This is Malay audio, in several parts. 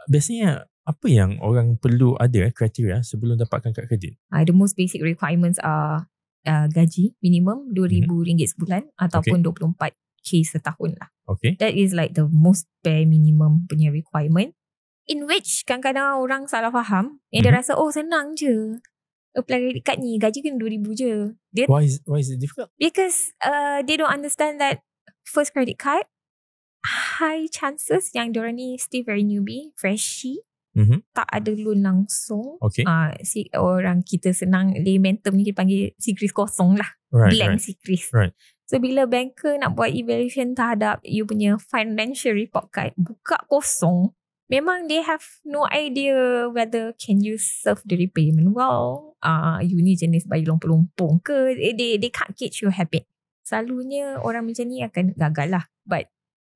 biasanya apa yang orang perlu ada kriteria sebelum dapatkan kad kredit? The most basic requirements are gaji minimum RM2,000 sebulan ataupun 24K setahun lah. Okay. That is like the most bare minimum punya requirement. In which kadang-kadang orang salah faham. Dia rasa senang je apply credit card ni, gaji kan RM2,000 je. Why is it difficult? Because they don't understand that first credit card, high chances yang diorang ni still very newbie, freshy, tak ada loan langsung. Okay. Orang kita senang layman term ni kita panggil secret kosong lah. Blank secret. Right. So bila banker nak buat evaluation terhadap you punya financial report card, buka kosong, memang they have no idea whether can you serve the repayment well. You ni jenis bayi lompong-lompong ke. They can't catch your habit. Selalunya orang macam ni akan gagal lah. But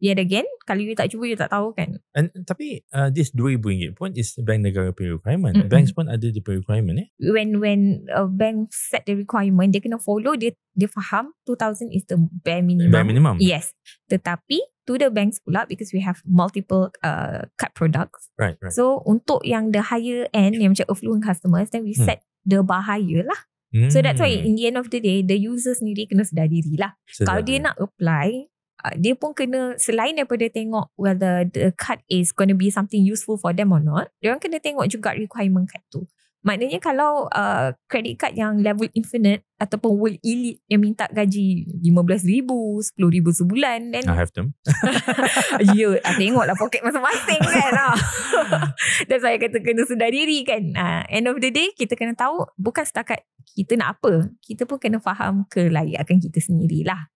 yet again, kalau you tak cuba, you tak tahu kan. Tapi this RM2,000 pun is bank negara punya requirement. Banks pun ada dia punya requirement. When a bank set the requirement, dia kena follow, dia faham RM2,000 is the bare minimum. Bare minimum. Yes. Tetapi to the banks pula, because we have multiple card products. Right. So untuk yang the higher end, yang macam affluent customers, then we set the bar higher lah. So that's why in the end of the day, the user sendiri kena sedar diri lah. Kalau dia nak apply, dia pun kena, selain daripada tengok whether the card is going to be something useful for them or not, dia orang kena tengok juga requirement card tu. Maknanya kalau credit card yang level infinite ataupun world elite yang minta gaji RM15,000, RM10,000 sebulan, then I have them. ya, tengoklah poket masing-masing kan. That's why kata kena sedar diri kan. End of the day, kita kena tahu bukan setakat kita nak apa, kita pun kena faham kelayakan kita sendirilah.